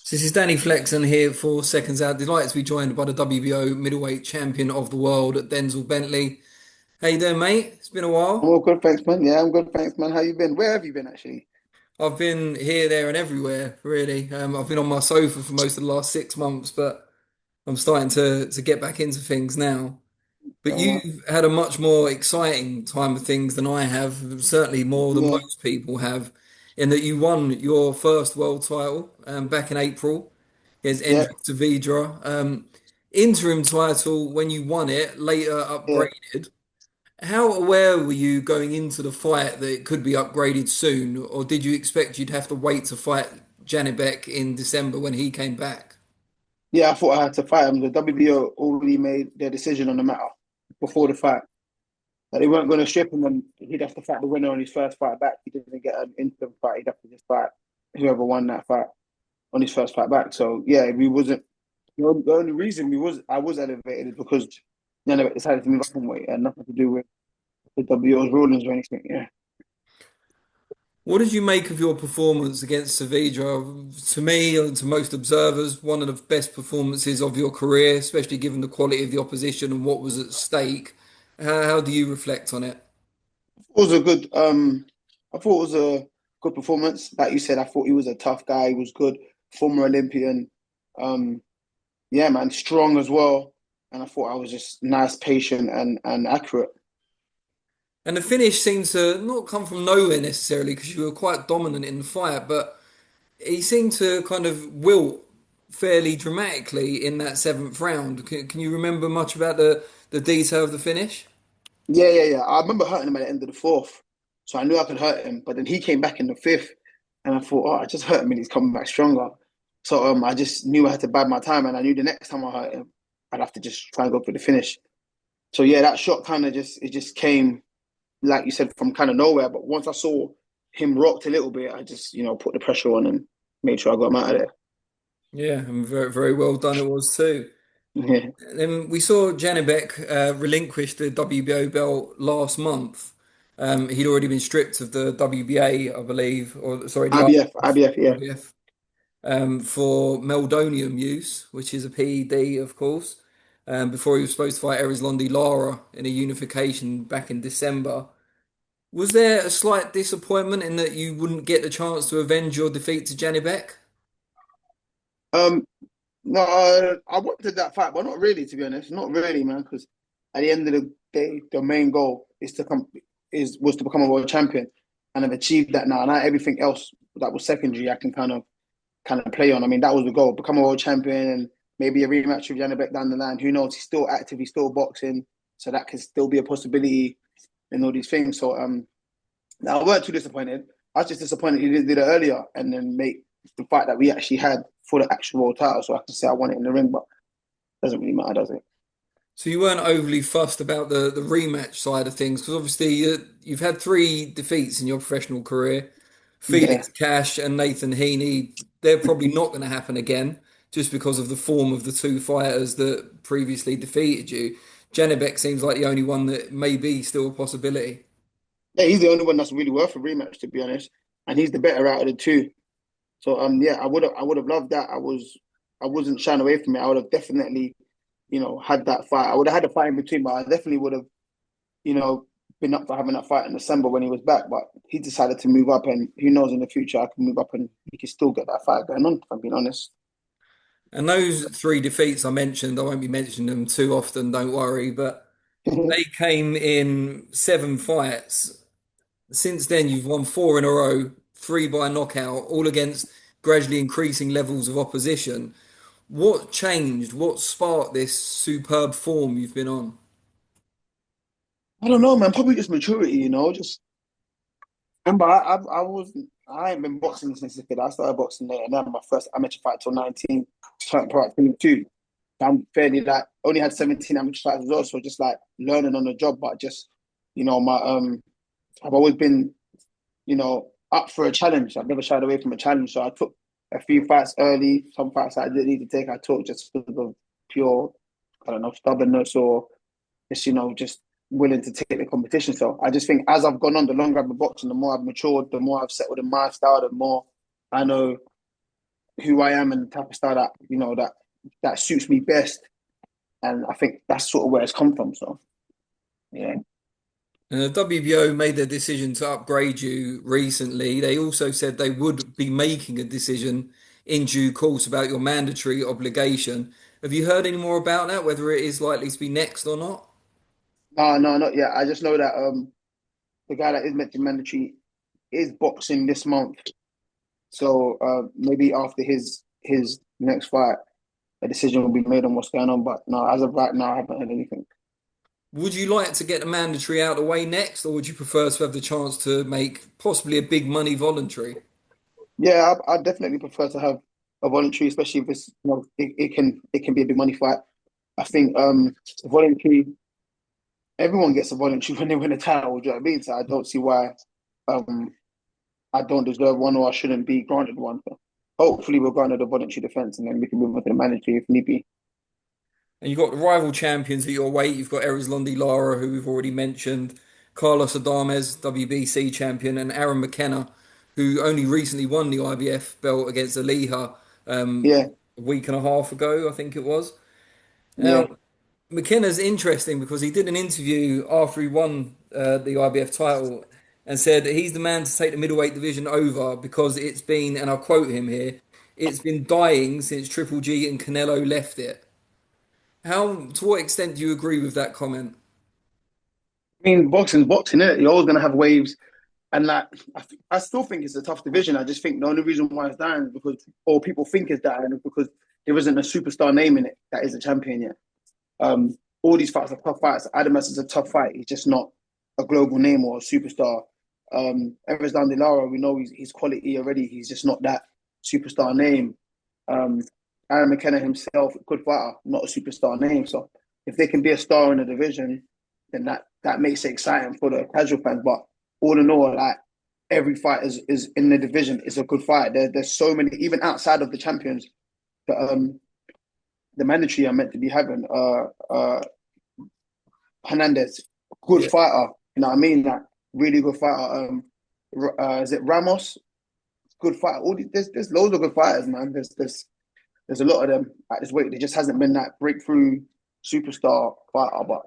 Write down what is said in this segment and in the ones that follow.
So this is Danny Flexen here for Seconds Out. Delighted to be joined by the WBO middleweight champion of the world, Denzel Bentley. How you doing, mate? It's been a I'm while. all good, thanks, man. Yeah, I'm good, thanks, man. How you been? Where have you been, actually? I've been here, there, and everywhere, really. I've been on my sofa for most of the last 6 months, but I'm starting to get back into things now. But Fair enough. you've had a much more exciting time of things than I have, certainly more than Yeah, most people have, in that you won your first world title back in April against yeah, Endry Saveedra. Interim title when you won it, later yeah. upgraded. How aware were you going into the fight that it could be upgraded soon, or did you expect you'd have to wait to fight Janibek in December when he came back? Yeah, I thought I had to fight him. The WBO already made their decision on the matter before the fight. That they weren't going to strip him and he'd have to fight the winner on his first fight back. He didn't get an instant fight. He'd have to just fight whoever won that fight on his first fight back. So, yeah, we wasn't. The only reason I was elevated is because decided to move up in weight and nothing to do with the WBO's rulings or anything. Yeah. What did you make of your performance against Saveedra? To me, and to most observers, one of the best performances of your career, especially given the quality of the opposition and what was at stake. How do you reflect on it? It was a good. I thought it was a good performance. Like you said, I thought he was a tough guy. He was good, former Olympian. Um, yeah, man, strong as well. And I thought I was just nice, patient, and accurate. And the finish seemed to not come from nowhere necessarily because you were quite dominant in the fight, but he seemed to kind of wilt fairly dramatically in that seventh round. Can you remember much about the detail of the finish? Yeah. I remember hurting him at the end of the fourth, so I knew I could hurt him. But then he came back in the fifth, and I thought, oh, I just hurt him, and he's coming back stronger. So I just knew I had to bide my time, and I knew the next time I hurt him, I'd have to just try and go for the finish. So yeah, that shot kind of just came like you said, from kind of nowhere. But once I saw him rocked a little bit, I just, put the pressure on and made sure I got him out of there. Yeah, and very, very well done it was too. Yeah. And then we saw Janibek relinquish the WBO belt last month. He'd already been stripped of the WBA, I believe, or sorry, the IBF, yeah. IBF, for meldonium use, which is a PED, of course, before he was supposed to fight Erislandy Lara in a unification back in December. Was there a slight disappointment in that you wouldn't get the chance to avenge your defeat to Janibek? Um, no, I wanted that fight, but not really, to be honest. Not really, man, because at the end of the day, the main goal was to become a world champion, and I've achieved that now. Now everything else that was secondary, I can kind of play on. I mean, that was the goal: become a world champion, and maybe a rematch with Janibek down the line. Who knows? He's still active. He's still boxing, so that can still be a possibility and all these things. So now I weren't too disappointed. I was just disappointed he didn't do it earlier and then make the fight that we actually had for the actual world title. So I can say I won it in the ring, but it doesn't really matter, does it? So you weren't overly fussed about the rematch side of things because obviously you've had three defeats in your professional career. Yeah. Felix Cash and Nathan Heaney, they're probably not going to happen again just because of the form of the two fighters that previously defeated you. Janibek seems like the only one that may be still a possibility. Yeah, he's the only one that's really worth a rematch, to be honest. And he's the better out of the two. So yeah, I would have loved that. I wasn't shying away from it. I would have definitely, had that fight. I would have had a fight in between, but I definitely would have, you know, been up for having that fight in December when he was back. But he decided to move up, and who knows in the future I can move up and he can still get that fight going on. If I'm being honest. And those three defeats I mentioned, I won't be mentioning them too often, don't worry, but they came in seven fights. Since then, you've won four in a row, three by knockout, all against gradually increasing levels of opposition. What changed? What sparked this superb form you've been on? I don't know, man. Probably just maturity, Just remember, I ain't been boxing since a kid. I started boxing late, and then my first amateur fight till 19, turned pro at 22. I'm fairly like only had 17 amateur fights as well, so just like learning on the job. But just my I've always been up for a challenge. I've never shied away from a challenge, so I took a few fights early. Some fights I didn't need to take, I took just because of pure, I don't know, stubbornness or just just willing to take the competition. So I just think as I've gone on, the longer I've been boxing, the more I've matured, the more I've settled in my style, the more I know who I am and the type of style that that suits me best. And I think that's sort of where it's come from. So yeah, And the WBO made their decision to upgrade you recently. They also said they would be making a decision in due course about your mandatory obligation. Have you heard any more about that, whether it is likely to be next or not? no, no, not yet. I just know that the guy that is meant to be mandatory is boxing this month. So maybe after his next fight, a decision will be made on what's going on. But no, as of right now, I haven't heard anything. Would you like to get the mandatory out of the way next, or would you prefer to have the chance to make possibly a big money voluntary? Yeah, I definitely prefer to have a voluntary, especially if it's it can be a big money fight. I think voluntary everyone gets a voluntary when they win a title. Do you know what I mean? So I don't see why um I don't deserve one or I shouldn't be granted one. So hopefully we're granted a voluntary defense and then we can move on to the mandatory if need be. And you've got the rival champions at your weight. You've got Erislandy Lara, who we've already mentioned, Carlos Adames, WBC champion, and Aaron McKenna, who only recently won the IBF belt against Aliha Yeah, a week and a half ago, I think it was. yeah. Now, McKenna's interesting because he did an interview after he won the IBF title and said that he's the man to take the middleweight division over because it's been, and I'll quote him here, it's been dying since Triple G and Canelo left it. How, to what extent do you agree with that comment? I mean, boxing's boxing, is. You're always gonna have waves, and like I still think it's a tough division. I just think the only reason why it's dying is because, or people think it's dying, is because there isn't a superstar name in it that is a champion yet. All these fights are tough fights. Adamas is a tough fight. He's just not a global name or a superstar. Everest Lara, we know he's quality already. He's just not that superstar name. Um, Aaron McKenna himself, good fighter, not a superstar name. So if they can be a star in the division, then that makes it exciting for the casual fans. But all in all, like every fight is in the division is a good fight. There's so many, even outside of the champions, that the mandatory are meant to be having. Hernandez, good Yeah. fighter. You know what I mean? Like really good fighter. Is it Ramos? Good fighter. There's loads of good fighters, man. There's a lot of them at this weight. There just hasn't been that breakthrough superstar fighter, but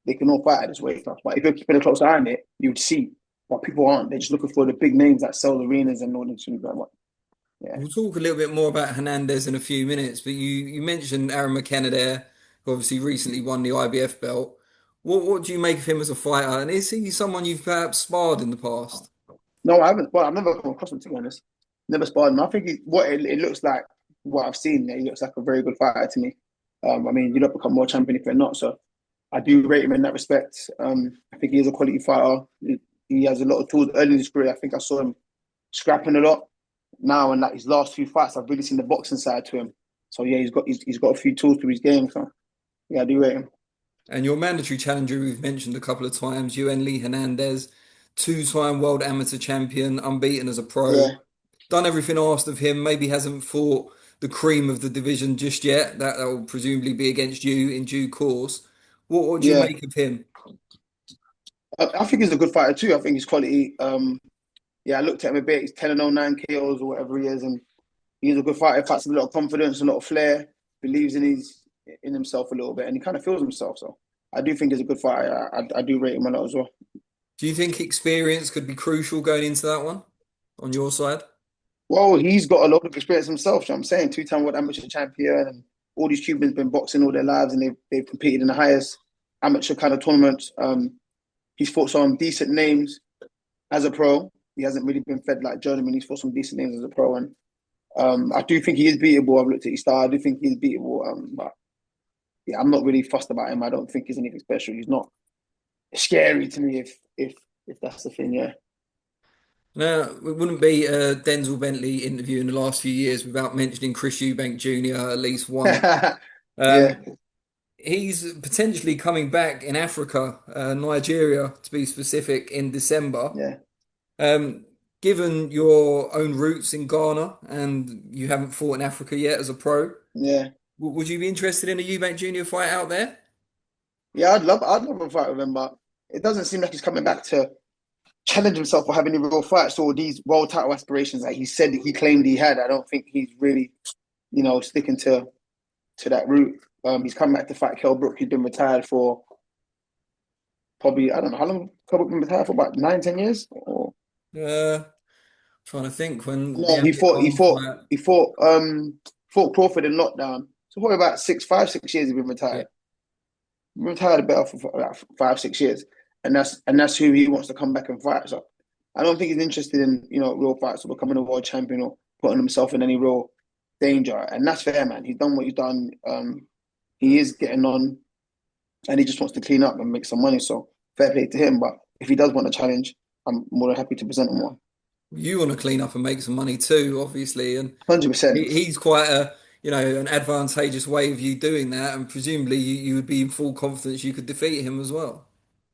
they can all fight at this weight class. But if you're keeping a close eye on it, you'd see. But people aren't. They're just looking for the big names that sell arenas and all this. Yeah, We'll talk a little bit more about Hernandez in a few minutes, but you mentioned Aaron McKenna there, who obviously recently won the IBF belt. What do you make of him as a fighter? And is he someone you've perhaps sparred in the past? no, I haven't. Well, I've never come across him to be honest. Never sparred him. I think what it looks like, what I've seen, he looks like a very good fighter to me. I mean, you don't become more champion if you're not. So I do rate him in that respect. I think he is a quality fighter. He has a lot of tools early in his career. I think I saw him scrapping a lot. Now, and like his last few fights, I've really seen the boxing side to him. So yeah, he's got a few tools to his game. So yeah, I do rate him. And your mandatory challenger, we've mentioned a couple of times, Yoenli Hernandez, two-time world amateur champion, unbeaten as a pro. Yeah, Done everything asked of him, maybe hasn't fought the cream of the division just yet. That will presumably be against you in due course. What do you yeah. make of him? I think he's a good fighter too. I think he's quality. Yeah, I looked at him a bit. He's 10-09 KOs or whatever he is, and he's a good fighter. Fights with a lot of confidence, a lot of flair. Believes in himself a little bit, and he kind of feels himself. So I do think he's a good fighter. I do rate him a lot as well. Do you think experience could be crucial going into that one on your side? Well, he's got a lot of experience himself. You know what I'm saying, two-time world amateur champion, and all these Cubans been boxing all their lives, and they've competed in the highest amateur kind of tournaments. He's fought some decent names as a pro. He hasn't really been fed like journeyman. He's fought some decent names as a pro, and I do think he is beatable. I've looked at his style. I do think he's beatable. But yeah, I'm not really fussed about him. I don't think he's anything special. He's not scary to me if that's the thing. Yeah, Now, it wouldn't be a Denzel Bentley interview in the last few years without mentioning Chris Eubank Jr. at least once. yeah, Um, he's potentially coming back in Africa, Nigeria to be specific, in December. yeah, Um, given your own roots in Ghana and you haven't fought in Africa yet as a pro, yeah, would you be interested in a Eubank Jr. fight out there? yeah. I'd love a fight with him, but it doesn't seem like he's coming back to challenge himself or have any real fights or these world title aspirations that he said that he claimed he had. I don't think he's really, sticking to that route. He's come back to fight Kell Brook. He's been retired for probably, I don't know how long Kell Brook been retired for, about 9, 10 years. Or Uh, Trying to think when the no, Amir Khan fight. he fought Crawford in lockdown. So probably about 6, 5, 6 years he's been Yeah. retired. Been retired about for about 5, 6 years, and that's who he wants to come back and fight. So I don't think he's interested in real fights or becoming a world champion or putting himself in any real danger. And that's fair, man. He's done what he's done. He is getting on, and he just wants to clean up and make some money. So fair play to him. But if he does want a challenge, I'm more than happy to present him one. You want to clean up and make some money too, obviously, and 100%. he's quite an advantageous way of you doing that, and presumably you would be in full confidence you could defeat him as well.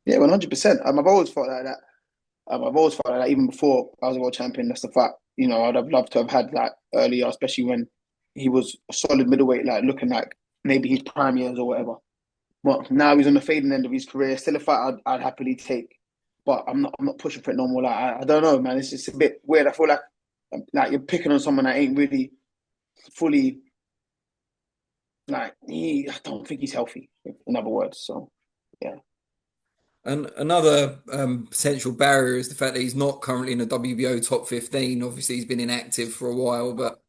Yeah, 100%. I've always felt like that. I've always felt like that even before I was a world champion. That's the fact. I'd have loved to have had that earlier, especially when he was a solid middleweight, like looking like maybe his prime years or whatever. But now he's on the fading end of his career. Still a fight I'd happily take, but I'm not pushing for it no more. Like I don't know, man. It's just a bit weird. I feel like you're picking on someone that ain't really fully like he. I don't think he's healthy. In other words, so yeah. And another potential barrier is the fact that he's not currently in the WBO top 15. Obviously, he's been inactive for a while, but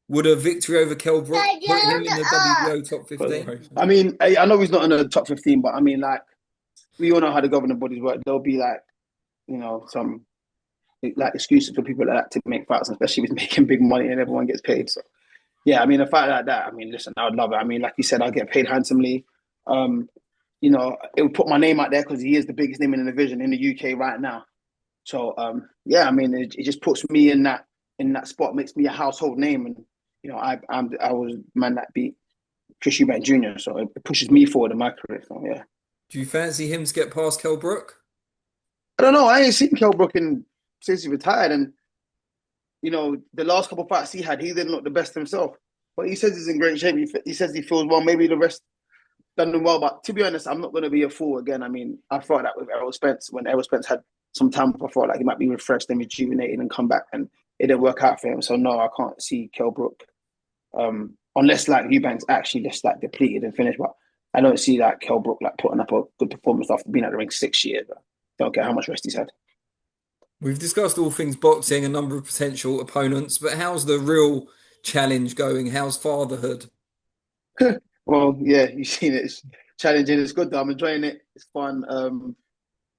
would a victory over Kell Brook put him in the WBO top 15? I mean, I know he's not in the top 15, but I mean, like we all know how the governing bodies work. There'll be like some like excuses for people like that to make fights, especially if he's making big money and everyone gets paid. So yeah, I mean, a fight like that, I mean, listen, I would love it. I mean, like you said, I'll get paid handsomely. Um, it would put my name out there because he is the biggest name in the division in the UK right now. So yeah, I mean, it just puts me in that spot, makes me a household name, and I was the man that beat Chris Eubank Jr. So it pushes me forward in my career. So yeah, Do you fancy him to get past Kell Brook? I don't know. I ain't seen Kell Brook since he retired, and the last couple of fights he had, he didn't look the best himself. But he says he's in great shape. He says he feels well. Maybe the rest done them well. But to be honest, I'm not going to be a fool again. I mean, I thought that with Errol Spence when Errol Spence had some time. I thought like he might be refreshed and rejuvenated and come back, and it didn't work out for him. So no, I can't see Kell Brook unless like Eubank's actually just like depleted and finished. But I don't see like Kell Brook like putting up a good performance after being at the ring 6 years. I don't care how much rest he's had. We've discussed all things boxing, a number of potential opponents, but how's the real challenge going? How's fatherhood? Well, yeah, you've seen it. It's challenging. It's good though. I'm enjoying it. It's fun.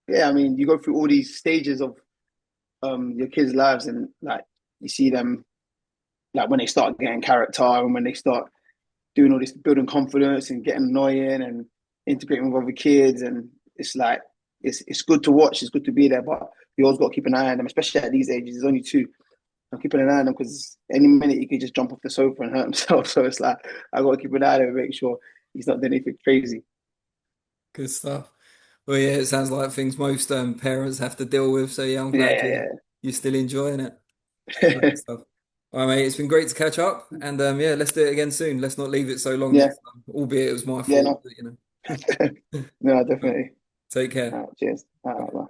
Yeah, I mean, you go through all these stages of your kids' lives, and like you see them like when they start getting character and when they start doing all this building confidence and getting annoying and integrating with other kids, and it's like it's good to watch. It's good to be there, but you always got to keep an eye on them, especially at these ages. There's only two. I'm keeping an eye on him because any minute he could just jump off the sofa and hurt himself. So it's like I got to keep an eye on him and make sure he's not doing anything crazy. Good stuff. Well, yeah, it sounds like things most parents have to deal with. So yeah, I'm glad Yeah, you're still enjoying it. yeah, Great stuff. All right, mate. It's been great to catch up, and yeah, let's do it again soon. Let's not leave it so long yeah, next time. Albeit it was my yeah. fault, No, but, no, All right, definitely. take care. Cheers. Bye.